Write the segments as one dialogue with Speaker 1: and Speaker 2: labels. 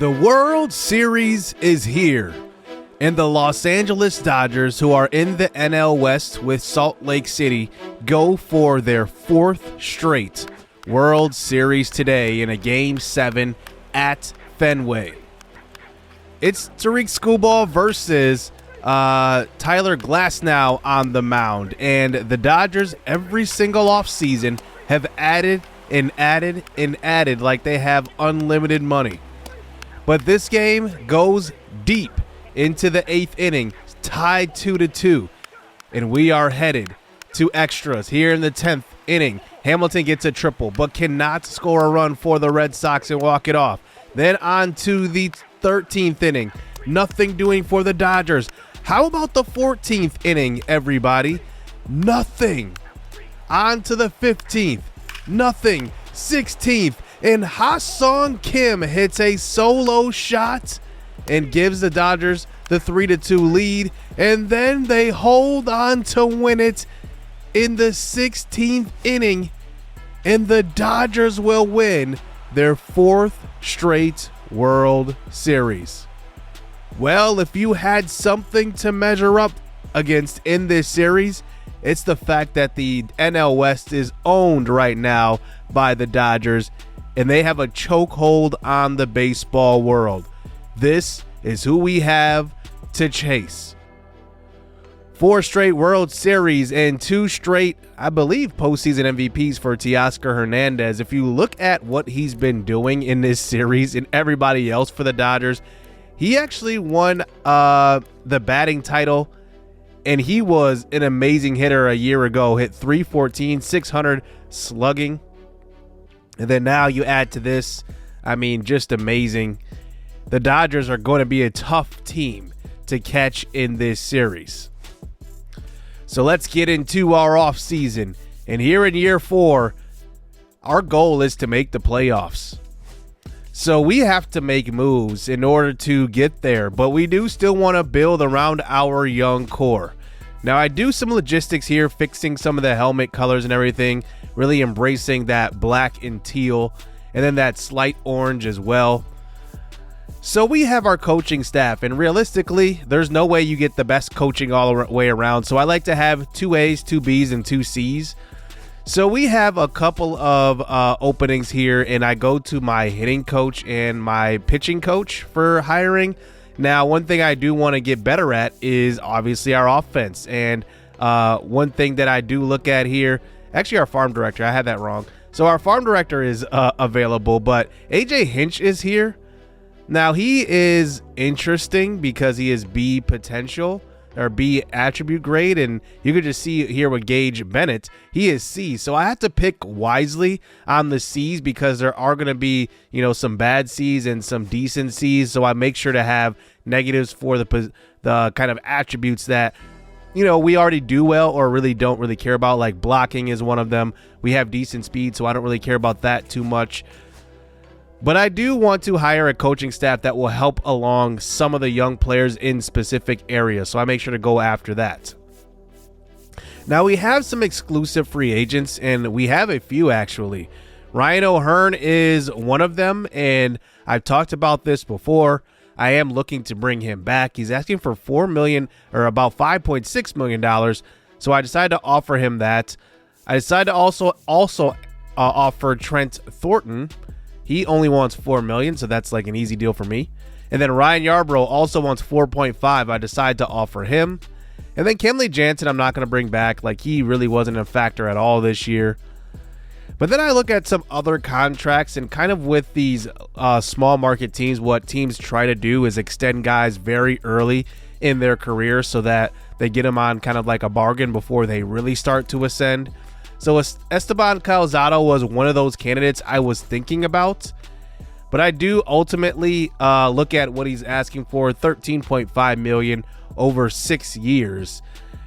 Speaker 1: The World Series is here, and the Los Angeles Dodgers, who are in the NL West with Salt Lake City, go for their fourth straight World Series today in a Game 7 at Fenway. It's Tariq Skubal versus Tyler Glasnow on the mound, and the Dodgers every single offseason have added and added and added like they have unlimited money. But this game goes deep into the 8th inning, tied 2-2, and we are headed to extras here in the 10th inning. Hamilton gets a triple but cannot score a run for the Red Sox and walk it off. Then on to the 13th inning, nothing doing for the Dodgers. How about the 14th inning, everybody? Nothing. On to the 15th, nothing. 16th, and Ha-Sung Kim hits a solo shot and gives the Dodgers the 3-2 lead, and then they hold on to win it in the 16th inning, and the Dodgers will win their fourth straight World Series. Well, if you had something to measure up against in this series, it's the fact that the NL West is owned right now by the Dodgers, and they have a chokehold on the baseball world. This is who we have to chase. 4 straight World Series and 2 straight, I believe, postseason MVPs for Teoscar Hernandez. If you look at what he's been doing in this series and everybody else for the Dodgers, he actually won the batting title, and he was an amazing hitter a year ago. Hit .314, 600 slugging. And then now you add to this, I mean, just amazing. The Dodgers are going to be a tough team to catch in this series. So let's get into our offseason. And here in year 4, our goal is to make the playoffs. So we have to make moves in order to get there, but we do still want to build around our young core. Now, I do some logistics here, fixing some of the helmet colors and everything, really embracing that black and teal, and then that slight orange as well. So we have our coaching staff, and realistically, there's no way you get the best coaching all the way around. So I like to have 2 A's, 2 B's, and 2 C's. So we have a couple of openings here, and I go to my hitting coach and my pitching coach for hiring. Now, one thing I do want to get better at is obviously our offense. And one thing that I do look at here, actually our farm director, I had that wrong. So our farm director is available, but AJ Hinch is here. Now, he is interesting because he is B potential or B attribute grade, and you could just see here with Gage Bennett, he is C. So I have to pick wisely on the C's because there are going to be, some bad C's and some decent C's. So I make sure to have negatives for the kind of attributes that, we already do well or really don't really care about, like blocking is one of them. We have decent speed, so I don't really care about that too much. But I do want to hire a coaching staff that will help along some of the young players in specific areas. So I make sure to go after that. Now we have some exclusive free agents, and we have a few actually. Ryan O'Hearn is one of them, and I've talked about this before. I am looking to bring him back. He's asking for $4 million or about $5.6 million. So I decided to offer him that. I decided to also offer Trent Thornton. He only wants $4 million, so that's like an easy deal for me. And then Ryan Yarbrough also wants $4.5. I decided to offer him. And then Kenley Jansen, I'm not going to bring back. Like, he really wasn't a factor at all this year. But then I look at some other contracts, and kind of with these small market teams, what teams try to do is extend guys very early in their career so that they get them on kind of like a bargain before they really start to ascend. So Esteban Calzado was one of those candidates I was thinking about, but I do ultimately look at what he's asking for, $13.5 million over 6 years,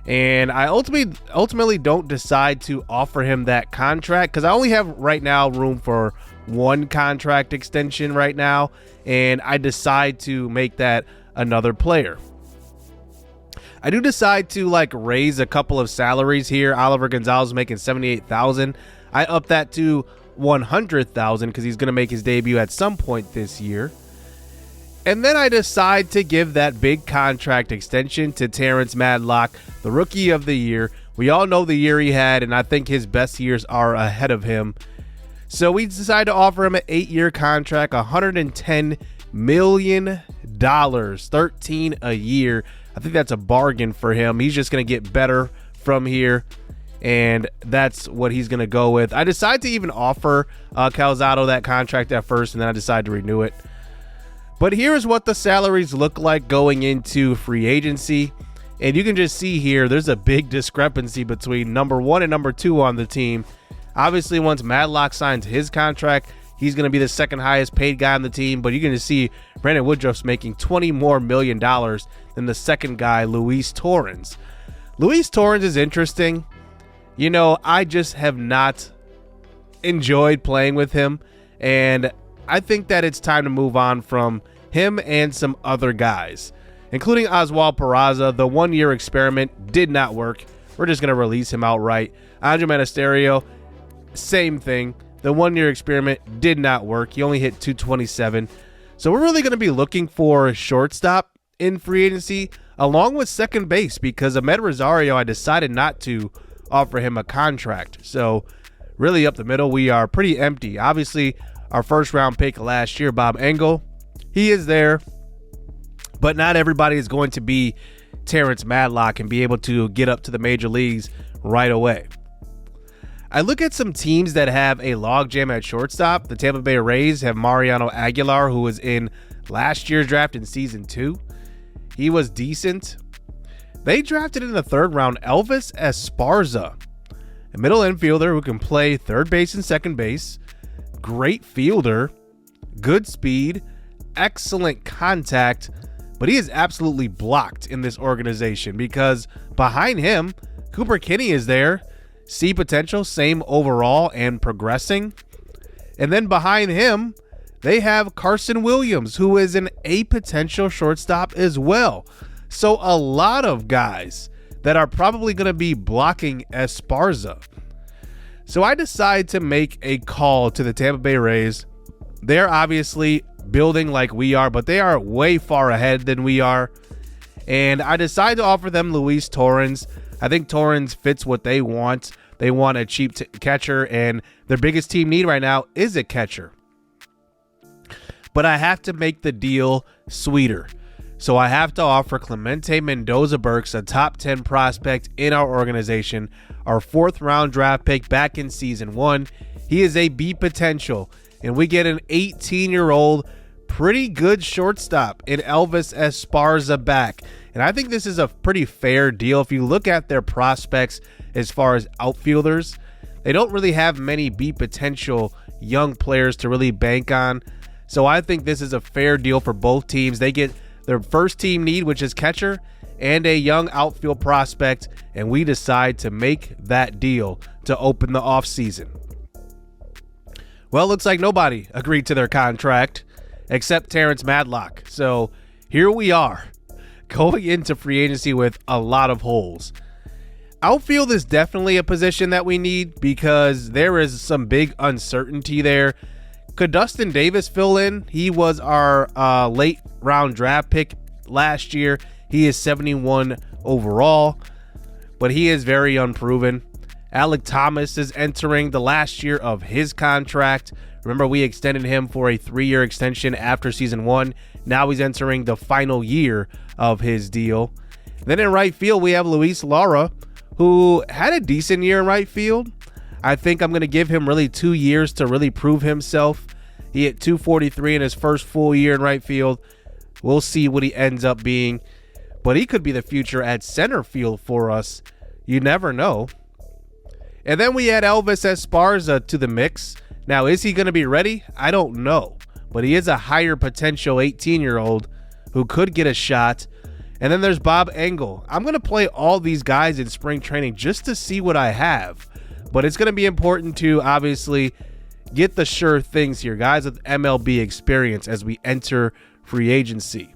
Speaker 1: and I ultimately don't decide to offer him that contract because I only have right now room for one contract extension right now, and I decide to make that another player. I do decide to raise a couple of salaries here. Oliver Gonzalez making $78,000. I up that to $100,000 because he's going to make his debut at some point this year. And then I decide to give that big contract extension to Terrence Madlock, the Rookie of the Year. We all know the year he had, and I think his best years are ahead of him. So we decided to offer him an 8-year contract, $110 million, 13 a year. I think that's a bargain for him. He's just going to get better from here, and that's what he's going to go with. I decided to even offer Calzado that contract at first, and then I decided to renew it. But here's what the salaries look like going into free agency. And you can just see here, there's a big discrepancy between number 1 and number 2 on the team. Obviously, once Madlock signs his contract, he's going to be the second highest paid guy on the team. But you're going to see Brandon Woodruff's making $20 more million than the second guy, Luis Torrens. Luis Torrens is interesting. You know, I just have not enjoyed playing with him. And I think that it's time to move on from him and some other guys, including Oswald Peraza. The 1-year experiment did not work. We're just going to release him outright. Andre Monasterio, same thing. The 1-year experiment did not work. He only hit 227. So we're really going to be looking for a shortstop in free agency, along with second base, because Ahmed Rosario, I decided not to offer him a contract. So really up the middle, we are pretty empty. Obviously, our first round pick last year, Bob Engel, he is there, but not everybody is going to be Terrence Madlock and be able to get up to the major leagues right away. I look at some teams that have a logjam at shortstop. The Tampa Bay Rays have Mariano Aguilar, who was in last year's draft in season 2. He was decent. They drafted in the 3rd round Elvis Esparza, a middle infielder who can play third base and second base. Great fielder, good speed, excellent contact, but he is absolutely blocked in this organization because behind him, Cooper Kinney is there. See potential, same overall and progressing. And then behind him, they have Carson Williams, who is an A potential shortstop as well. So a lot of guys that are probably going to be blocking Esparza. So I decide to make a call to the Tampa Bay Rays. They're obviously building like we are, but they are way far ahead than we are. And I decide to offer them Luis Torrens. I think Torrens fits what they want. They want a cheap catcher, and their biggest team need right now is a catcher. But I have to make the deal sweeter. So I have to offer Clemente Mendoza-Burks, a top 10 prospect in our organization, our 4th round draft pick back in season 1. He is a B potential, and we get an 18-year-old pretty good shortstop in Elvis Esparza back. And I think this is a pretty fair deal. If you look at their prospects as far as outfielders, they don't really have many B potential young players to really bank on. So I think this is a fair deal for both teams. They get their first team need, which is catcher, and a young outfield prospect, and we decide to make that deal to open the offseason. Well, it looks like nobody agreed to their contract except Terrence Madlock. So here we are, going into free agency with a lot of holes. Outfield is definitely a position that we need because there is some big uncertainty there. Could Dustin Davis fill in? He was our late round draft pick last year. He is 71 overall, but he is very unproven. Alec Thomas is entering the last year of his contract. Remember, we extended him for a 3-year extension after season 1. Now he's entering the final year of his deal. Then in right field, we have Luis Lara, who had a decent year in right field. I think I'm going to give him really 2 years to really prove himself. He hit 243 in his first full year in right field. We'll see what he ends up being. But he could be the future at center field for us. You never know. And then we add Elvis Esparza to the mix. Now, is he going to be ready? I don't know. But he is a higher potential 18-year-old who could get a shot. And then there's Bob Engel. I'm going to play all these guys in spring training just to see what I have. But it's going to be important to obviously get the sure things here, guys with MLB experience as we enter free agency.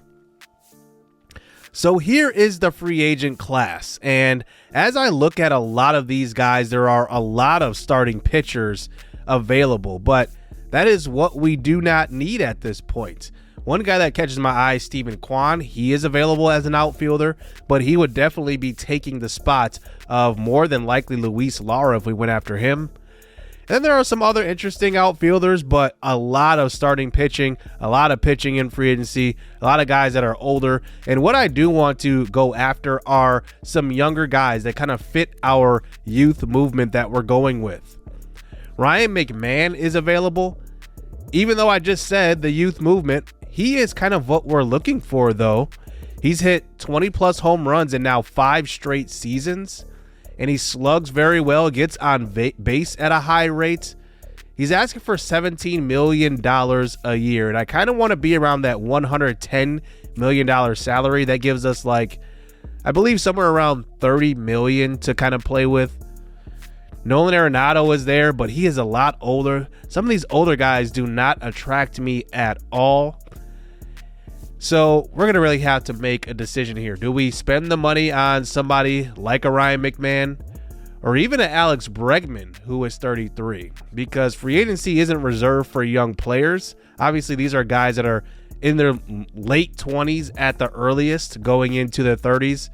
Speaker 1: So here is the free agent class. And as I look at a lot of these guys, there are a lot of starting pitchers available, but that is what we do not need at this point. One guy that catches my eye is Steven Kwan. He is available as an outfielder, but he would definitely be taking the spot of more than likely Luis Lara if we went after him. And then there are some other interesting outfielders, but a lot of starting pitching, a lot of pitching in free agency, a lot of guys that are older. And what I do want to go after are some younger guys that kind of fit our youth movement that we're going with. Ryan McMahon is available. Even though I just said the youth movement, he is kind of what we're looking for, though. He's hit 20 plus home runs in now 5 straight seasons. And he slugs very well, gets on base at a high rate. He's asking for $17 million a year. And I kind of want to be around that $110 million salary. That gives us, like, I believe somewhere around $30 million to kind of play with. Nolan Arenado is there, but he is a lot older. Some of these older guys do not attract me at all. So we're going to really have to make a decision here. Do we spend the money on somebody like a Ryan McMahon or even an Alex Bregman, who is 33? Because free agency isn't reserved for young players. Obviously, these are guys that are in their late 20s at the earliest, going into their 30s.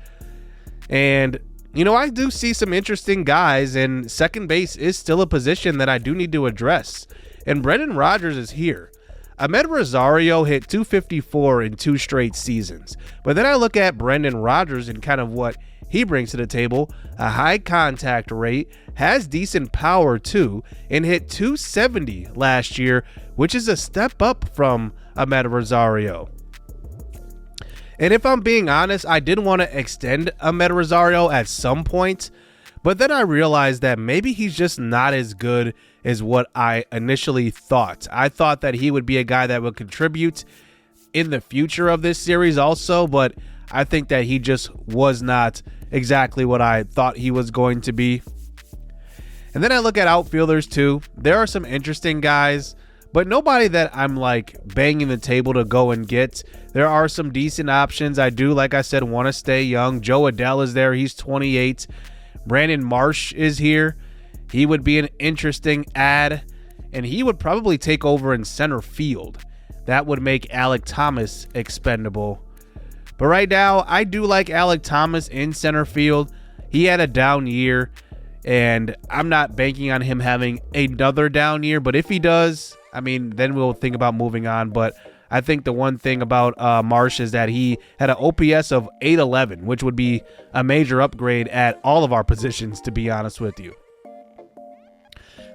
Speaker 1: And, you know, I do see some interesting guys, and second base is still a position that I do need to address. And Brendan Rodgers is here. Ahmed Rosario hit 254 in 2 straight seasons. But then I look at Brendan Rodgers and kind of what he brings to the table. A high contact rate, has decent power too, and hit 270 last year, which is a step up from Ahmed Rosario. And if I'm being honest, I did want to extend Ahmed Rosario at some point, but then I realized that maybe he's just not as good as what I initially thought. I thought that he would be a guy that would contribute in the future of this series also, but I think that he just was not exactly what I thought he was going to be. And then I look at outfielders too. There are some interesting guys, but nobody that I'm like banging the table to go and get. There are some decent options. I do, like I said, want to stay young. Joe Adell is there. He's 28. Brandon Marsh is here. He would be an interesting add, and he would probably take over in center field. That would make Alek Thomas expendable. But right now, I do like Alek Thomas in center field. He had a down year, and I'm not banking on him having another down year. But if he does, I mean, then we'll think about moving on. But I think the one thing about Marsh is that he had an OPS of 811, which would be a major upgrade at all of our positions, to be honest with you.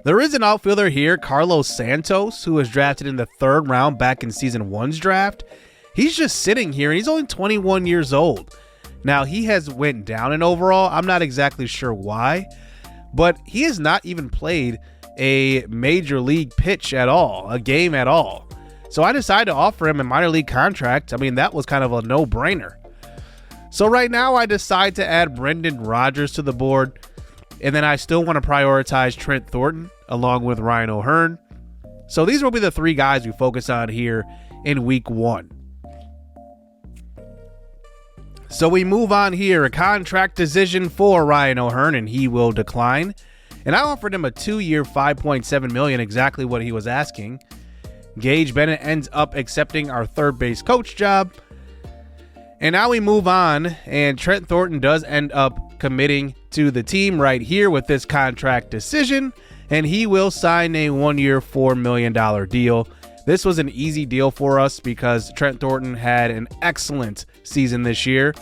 Speaker 1: There is an outfielder here, Carlos Santos, who was drafted in the 3rd round back in season 1's draft. He's just sitting here, and he's only 21 years old. Now, he has went down in overall. I'm not exactly sure why, but he has not even played a major league pitch at all, a game at all. So I decided to offer him a minor league contract. I mean, that was kind of a no-brainer. So right now, I decide to add Brendan Rodgers to the board. And then I still want to prioritize Trent Thornton along with Ryan O'Hearn. So these will be the 3 guys we focus on here in week 1. So we move on here. A contract decision for Ryan O'Hearn, and he will decline. And I offered him a 2-year, $5.7 million, exactly what he was asking. Gage Bennett ends up accepting our third base coach job. And now we move on, and Trent Thornton does end up committing to the team right here with this contract decision, and he will sign a 1-year, $4 million deal. This was an easy deal for us because Trent Thornton had an excellent season this year.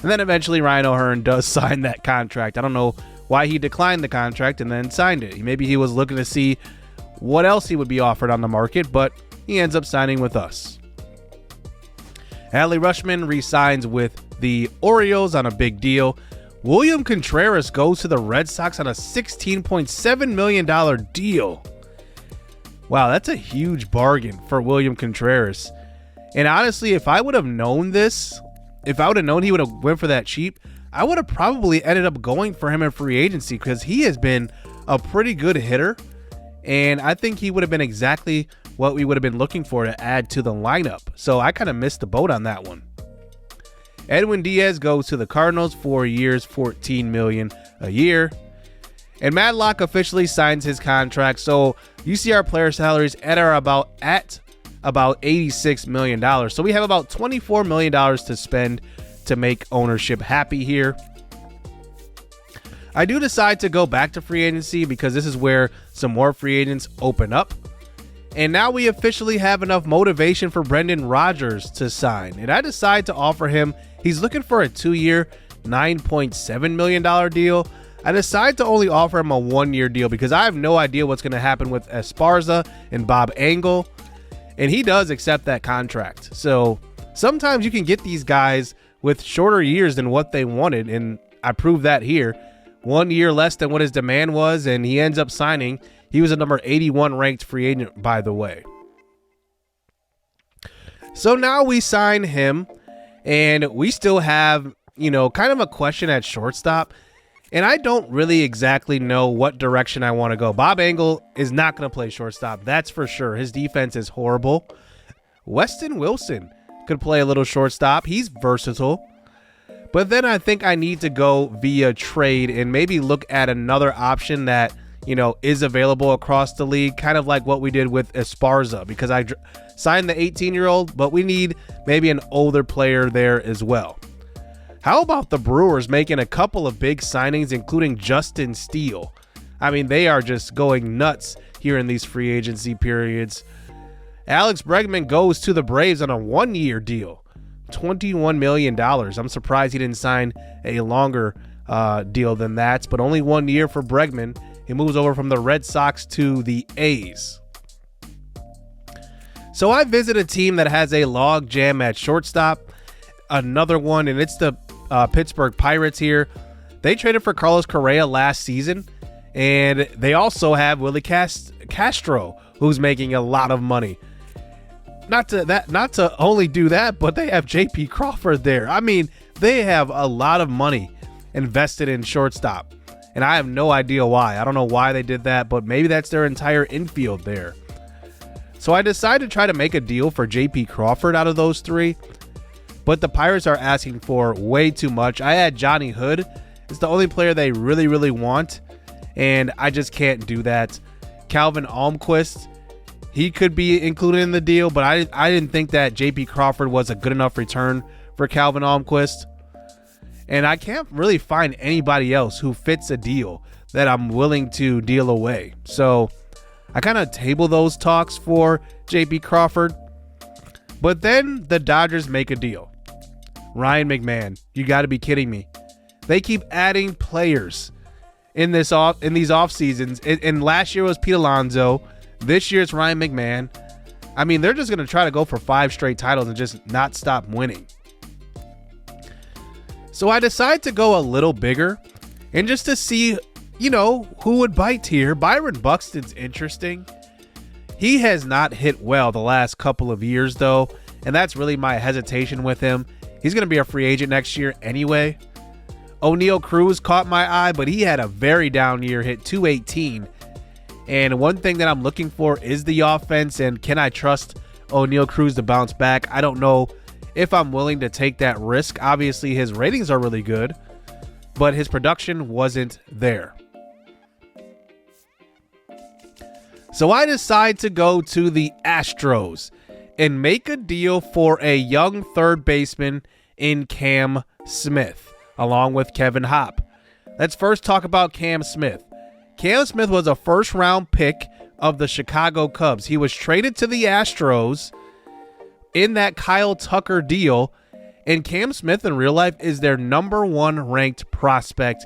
Speaker 1: And then eventually Ryan O'Hearn does sign that contract. I don't know why he declined the contract and then signed it. Maybe he was looking to see what else he would be offered on the market, but he ends up signing with us. Adley Rutschman re-signs with the Orioles on a big deal. William Contreras goes to the Red Sox on a $16.7 million deal. Wow, that's a huge bargain for William Contreras. And honestly, if I would have known this, if I would have known he would have went for that cheap, I would have probably ended up going for him in free agency because he has been a pretty good hitter. And I think he would have been exactly what we would have been looking for to add to the lineup. So I kind of missed the boat on that one. Edwin Diaz goes to the Cardinals, 4 years, $14 million a year. And Madlock officially signs his contract. So you see our player salaries at about $86 million. So we have about $24 million to spend to make ownership happy here. I do decide to go back to free agency because this is where some more free agents open up. And now we officially have enough motivation for Brendan Rodgers to sign. And I decide to offer him, he's looking for a 2-year, $9.7 million deal. I decide to only offer him a 1-year deal because I have no idea what's going to happen with Esparza and Bob Engel. And he does accept that contract. So sometimes you can get these guys with shorter years than what they wanted. And I proved that here. 1 year less than what his demand was, and he ends up signing. He was a number 81 ranked free agent, by the way. So now we sign him, and we still have, kind of a question at shortstop. And I don't really exactly know what direction I want to go. Bob Engel is not going to play shortstop. That's for sure. His defense is horrible. Weston Wilson could play a little shortstop. He's versatile. But then I think I need to go via trade and maybe look at another option that, is available across the league, kind of like what we did with Esparza, because I signed the 18-year-old, but we need maybe an older player there as well. How about the Brewers making a couple of big signings, including Justin Steele? I mean, they are just going nuts here in these free agency periods. Alex Bregman goes to the Braves on a 1-year deal. $21 million. I'm surprised he didn't sign a longer deal than that, but only 1 year for Bregman. He moves over from the Red Sox to the A's. So I visit a team that has a log jam at shortstop. Another one, and it's the Pittsburgh Pirates here. They traded for Carlos Correa last season, and they also have Willie Castro, who's making a lot of money. Not to only do that, but they have J.P. Crawford there. I mean, they have a lot of money invested in shortstop, and I have no idea why. I don't know why they did that, but maybe that's their entire infield there. So I decided to try to make a deal for J.P. Crawford out of those three, but the Pirates are asking for way too much. I had Johnny Hood. It's the only player they really, really want, and I just can't do that. Calvin Almquist, he could be included in the deal, but I didn't think that J.P. Crawford was a good enough return for Calvin Almquist. And I can't really find anybody else who fits a deal that I'm willing to deal away. So I kind of table those talks for J.P. Crawford. But then the Dodgers make a deal. Ryan McMahon, you got to be kidding me. They keep adding players in these off seasons. And last year was Pete Alonso. This year it's Ryan McMahon. I mean, they're just going to try to go for 5 straight titles and just not stop winning. So I decide to go a little bigger and just to see, who would bite here. Byron Buxton's interesting. He has not hit well the last couple of years, though, and that's really my hesitation with him. He's going to be a free agent next year anyway. O'Neal Cruz caught my eye, but he had a very down year, hit .218. And one thing that I'm looking for is the offense, and can I trust O'Neal Cruz to bounce back? I don't know if I'm willing to take that risk. Obviously, his ratings are really good, but his production wasn't there. So I decide to go to the Astros and make a deal for a young third baseman in Cam Smith, along with Kevin Hopp. Let's first talk about Cam Smith. Cam Smith was a first-round pick of the Chicago Cubs. He was traded to the Astros in that Kyle Tucker deal, and Cam Smith in real life is their number 1 ranked prospect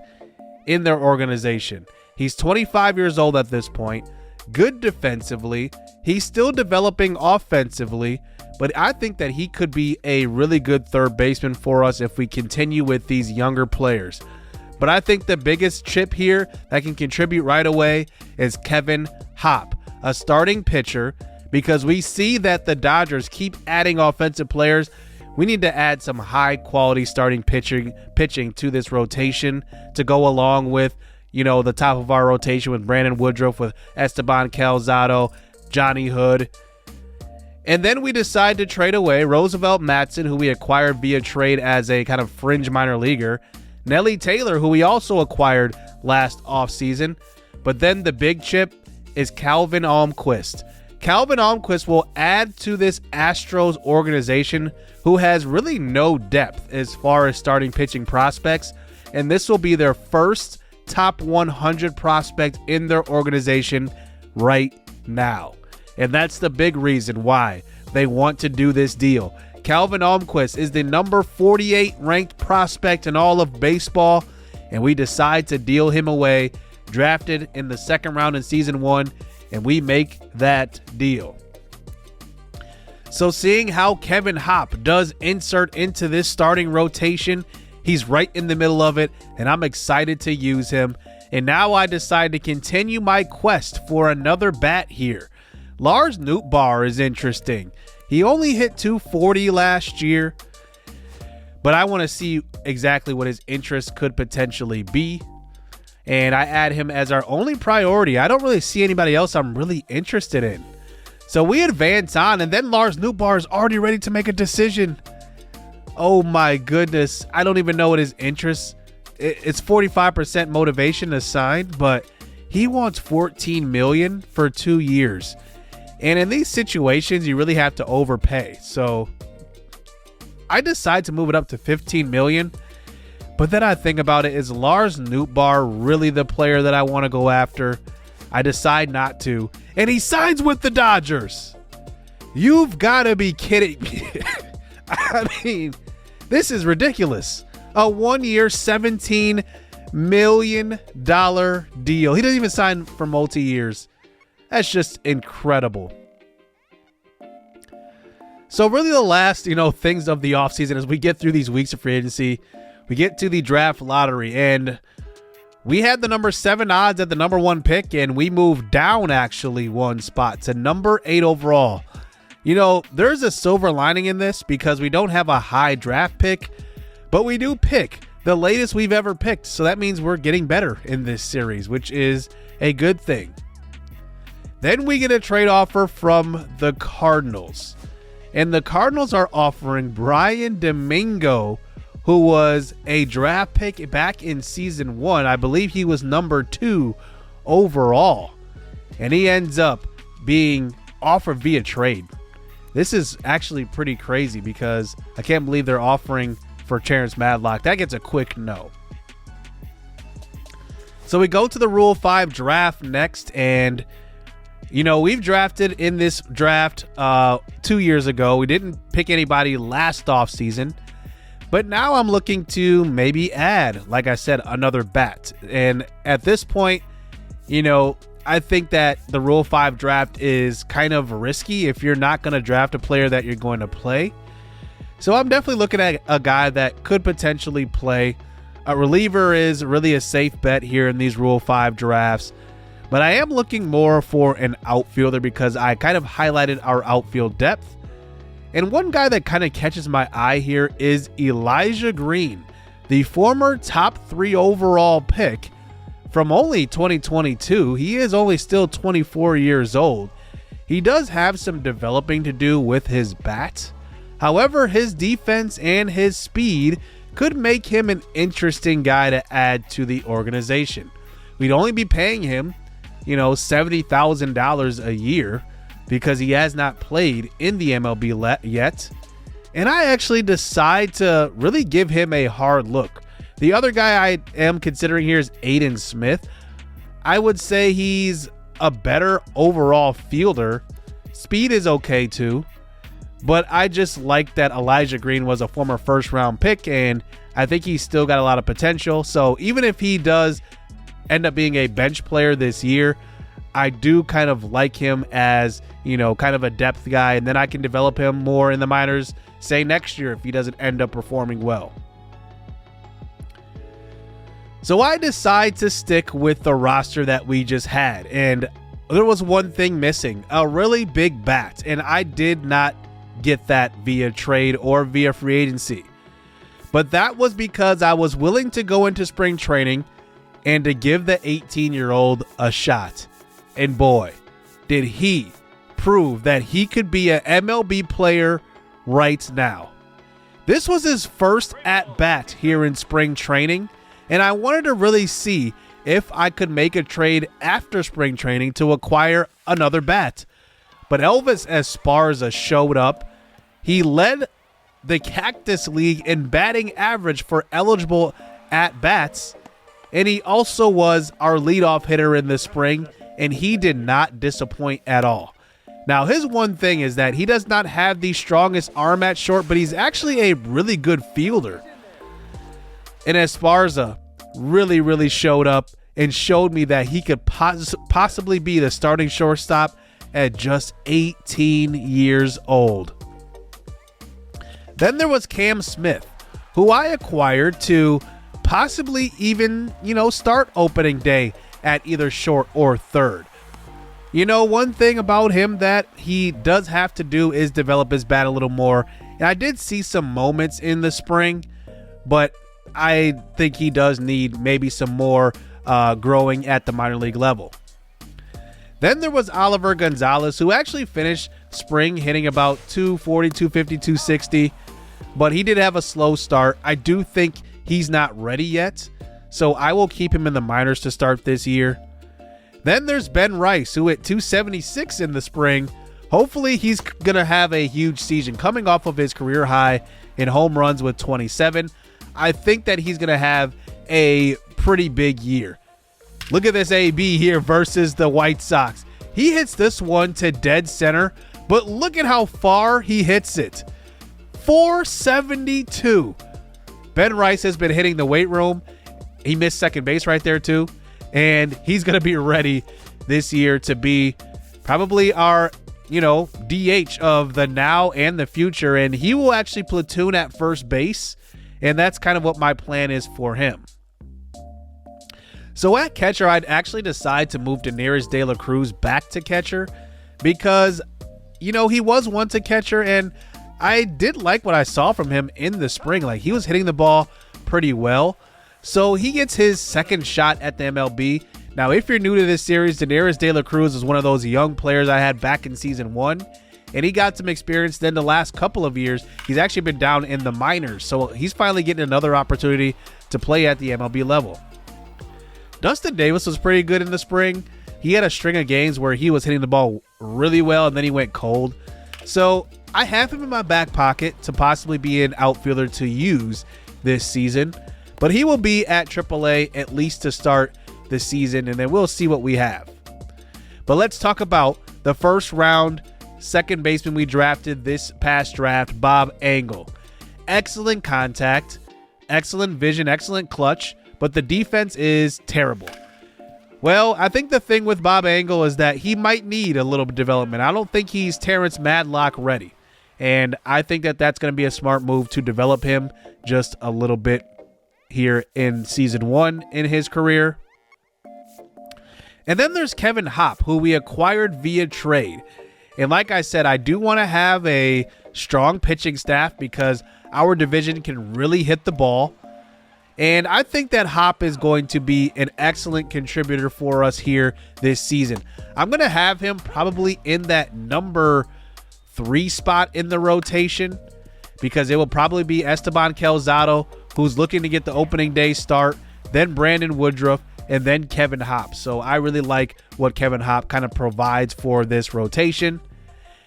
Speaker 1: in their organization. He's 25 years old at this point, good defensively. He's still developing offensively, but I think that he could be a really good third baseman for us if we continue with these younger players. But I think the biggest chip here that can contribute right away is Kevin Hopp, a starting pitcher, because we see that the Dodgers keep adding offensive players. We need to add some high-quality starting pitching to this rotation to go along with, the top of our rotation with Brandon Woodruff, with Esteban Calzado, Johnny Hood. And then we decide to trade away Roosevelt Matson, who we acquired via trade as a kind of fringe minor leaguer, Nelly Taylor, who we also acquired last offseason. But then the big chip is Calvin Almquist. Calvin Almquist will add to this Astros organization, who has really no depth as far as starting pitching prospects, and this will be their first top 100 prospect in their organization right now. And that's the big reason why they want to do this deal. Calvin Almquist is the number 48 ranked prospect in all of baseball, and we decide to deal him away, drafted in the second round in season 1, and we make that deal. So seeing how Kevin Hopp does insert into this starting rotation, he's right in the middle of it, and I'm excited to use him. And now I decide to continue my quest for another bat here. Lars Nootbaar is interesting. He only hit 240 last year, but I want to see exactly what his interest could potentially be. And I add him as our only priority. I don't really see anybody else I'm really interested in. So we advance on, and then Lars Nootbaar is already ready to make a decision. Oh my goodness. I don't even know what his interest. It's 45% motivation assigned, but he wants $14 million for 2 years. And in these situations, you really have to overpay. So I decide to move it up to $15 million. But then I think about it, is Lars Nootbaar really the player that I want to go after? I decide not to. And he signs with the Dodgers. You've got to be kidding me. I mean, this is ridiculous. A 1-year, $17 million deal. He doesn't even sign for multi-years. That's just incredible. So really the last, things of the offseason as we get through these weeks of free agency, we get to the draft lottery, and we had the number 7 odds at the number 1 pick, and we moved down actually 1 spot to number 8 overall. There's a silver lining in this because we don't have a high draft pick, but we do pick the latest we've ever picked. So that means we're getting better in this series, which is a good thing. Then we get a trade offer from the Cardinals, and the Cardinals are offering Brian Domingo, who was a draft pick back in season 1. I believe he was number 2 overall, and he ends up being offered via trade. This is actually pretty crazy because I can't believe they're offering for Terrence Madlock. That gets a quick no. So we go to the Rule 5 draft next, and we've drafted in this draft 2 years ago. We didn't pick anybody last offseason. But now I'm looking to maybe add, like I said, another bat. And at this point, I think that the Rule 5 draft is kind of risky if you're not going to draft a player that you're going to play. So I'm definitely looking at a guy that could potentially play. A reliever is really a safe bet here in these Rule 5 drafts. But I am looking more for an outfielder because I kind of highlighted our outfield depth. And one guy that kind of catches my eye here is Elijah Green, the former top 3 overall pick from only 2022. He is only still 24 years old. He does have some developing to do with his bat. However, his defense and his speed could make him an interesting guy to add to the organization. We'd only be paying him, $70,000 a year, because he has not played in the MLB yet. And I actually decide to really give him a hard look. The other guy I am considering here is Aiden Smith. I would say he's a better overall fielder. Speed is okay too. But I just like that Elijah Green was a former first-round pick, and I think he's still got a lot of potential. So even if he does end up being a bench player this year, I do kind of like him as, kind of a depth guy, and then I can develop him more in the minors, say next year if he doesn't end up performing well. So I decide to stick with the roster that we just had, and there was one thing missing, a really big bat, and I did not get that via trade or via free agency. But that was because I was willing to go into spring training and to give the 18-year-old a shot. And boy, did he prove that he could be an MLB player right now. This was his first at-bat here in spring training, and I wanted to really see if I could make a trade after spring training to acquire another bat. But Elvis Esparza showed up. He led the Cactus League in batting average for eligible at-bats, and he also was our leadoff hitter in the spring, and he did not disappoint at all. Now, his one thing is that he does not have the strongest arm at short, but he's actually a really good fielder. And Esparza really showed up and showed me that he could possibly be the starting shortstop at just 18 years old. Then there was Cam Smith, who I acquired to possibly even, start opening day at either short or third. One thing about him that he does have to do is develop his bat a little more. And I did see some moments in the spring, but I think he does need maybe some more growing at the minor league level. Then there was Oliver Gonzalez, who actually finished spring hitting about 240, 250, 260, but he did have a slow start. I do think he's not ready yet, so I will keep him in the minors to start this year. Then there's Ben Rice, who hit 276 in the spring. Hopefully he's going to have a huge season coming off of his career high in home runs with 27. I think that he's going to have a pretty big year. Look at this AB here versus the White Sox. He hits this one to dead center, but look at how far he hits it. 472. Ben Rice has been hitting the weight room. He missed second base right there too. And he's going to be ready this year to be probably our, DH of the now and the future. And he will actually platoon at first base. And that's kind of what my plan is for him. So at catcher, I'd actually decide to move Daenerys De La Cruz back to catcher because, he was once a catcher and I did like what I saw from him in the spring. Like, he was hitting the ball pretty well. So he gets his second shot at the MLB. Now, if you're new to this series, Daenerys De La Cruz is one of those young players I had back in season 1. And he got some experience. Then the last couple of years, he's actually been down in the minors. So he's finally getting another opportunity to play at the MLB level. Dustin Davis was pretty good in the spring. He had a string of games where he was hitting the ball really well, and then he went cold. So I have him in my back pocket to possibly be an outfielder to use this season. But he will be at AAA at least to start the season, and then we'll see what we have. But let's talk about the first round second baseman we drafted this past draft, Bob Engel. Excellent contact, excellent vision, excellent clutch, but the defense is terrible. Well, I think the thing with Bob Engel is that he might need a little bit of development. I don't think he's Terrence Madlock ready. And I think that that's going to be a smart move to develop him just a little bit here in season 1 in his career. And then there's Kevin Hopp, who we acquired via trade. And like I said, I do want to have a strong pitching staff because our division can really hit the ball. And I think that Hopp is going to be an excellent contributor for us here this season. I'm going to have him probably in that number 3 spot in the rotation because it will probably be Esteban Calzado, who's looking to get the opening day start, then Brandon Woodruff, and then Kevin Hopp. So I really like what Kevin Hopp kind of provides for this rotation.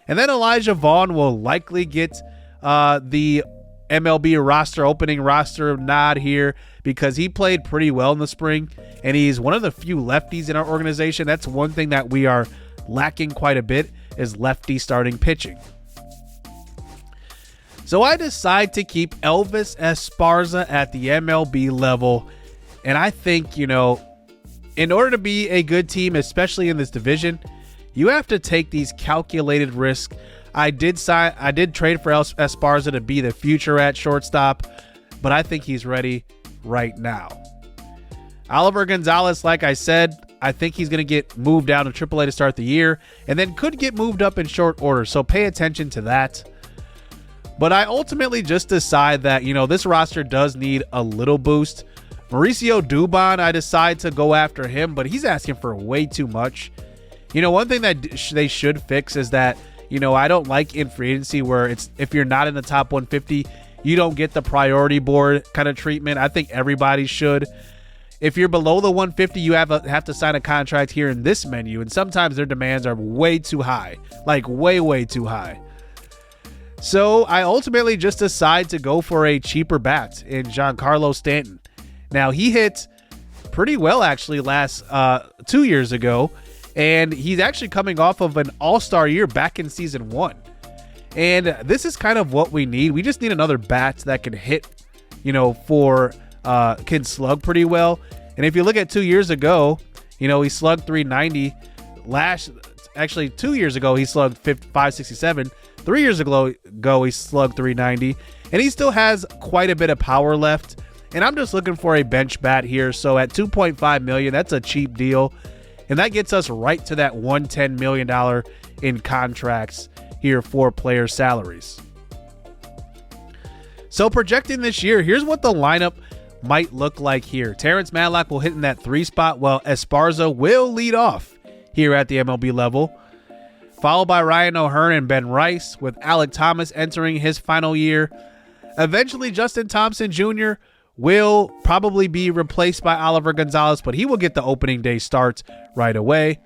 Speaker 1: And then Elijah Vaughn will likely get the MLB roster, opening roster nod here because he played pretty well in the spring, and he's one of the few lefties in our organization. That's one thing that we are lacking quite a bit is lefty starting pitching. So I decide to keep Elvis Esparza at the MLB level, and I think, in order to be a good team, especially in this division, you have to take these calculated risks. I did trade for Esparza to be the future at shortstop, but I think he's ready right now. Oliver Gonzalez, like I said, I think he's going to get moved down to AAA to start the year and then could get moved up in short order, so pay attention to that. But I ultimately just decide that, this roster does need a little boost. Mauricio Dubon, I decide to go after him, but he's asking for way too much. One thing that they should fix is that, I don't like in free agency where it's if you're not in the top 150, you don't get the priority board kind of treatment. I think everybody should. If you're below the 150, you have to sign a contract here in this menu, and sometimes their demands are way too high, like way too high. So I ultimately just decide to go for a cheaper bat in Giancarlo Stanton. Now, he hit pretty well actually last 2 years ago, and he's actually coming off of an all-star year back in season 1. And this is kind of what we need. We just need another bat that can hit, can slug pretty well. And if you look at 2 years ago, he slugged 390. 2 years ago, he slugged 567. 3 years ago, he slugged 390. And he still has quite a bit of power left. And I'm just looking for a bench bat here. So at $2.5 million, that's a cheap deal. And that gets us right to that $110 million in contracts here for player salaries. So projecting this year, here's what the lineup might look like here. Terrence Matlock will hit in that 3 spot, while Esparza will lead off here at the MLB level, followed by Ryan O'Hearn and Ben Rice, with Alek Thomas entering his final year. Eventually, Justin Thompson Jr. will probably be replaced by Oliver Gonzalez, but he will get the opening day starts right away.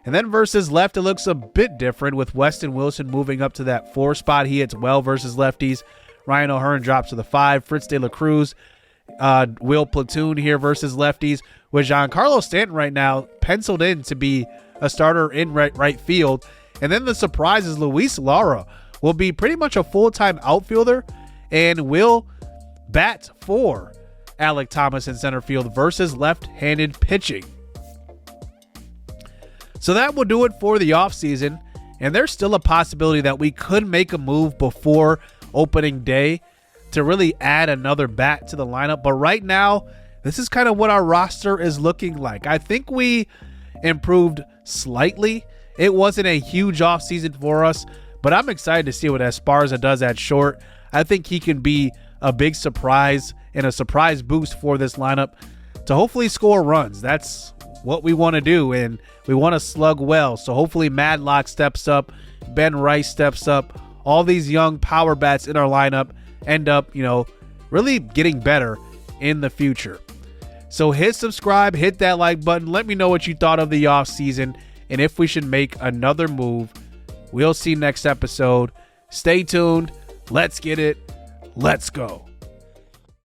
Speaker 1: And then versus left, it looks a bit different, with Weston Wilson moving up to that 4 spot. He hits well versus lefties. Ryan O'Hearn drops to the 5. Fritz De La Cruz will platoon here versus lefties, with Giancarlo Stanton right now penciled in to be a starter in right field. And then the surprise is Luis Lara will be pretty much a full-time outfielder and will bat for Alek Thomas in center field versus left-handed pitching. So that will do it for the offseason, and there's still a possibility that we could make a move before opening day to really add another bat to the lineup. But right now, this is kind of what our roster is looking like. I think we improved slightly. It wasn't a huge offseason for us, but I'm excited to see what Esparza does at short. I think he can be a big surprise and a surprise boost for this lineup to hopefully score runs. That's what we want to do, and we want to slug well. So hopefully Madlock steps up, Ben Rice steps up. All these young power bats in our lineup end up, really getting better in the future. So hit subscribe, hit that like button. Let me know what you thought of the offseason and if we should make another move. We'll see next episode. Stay tuned. Let's get it. Let's go.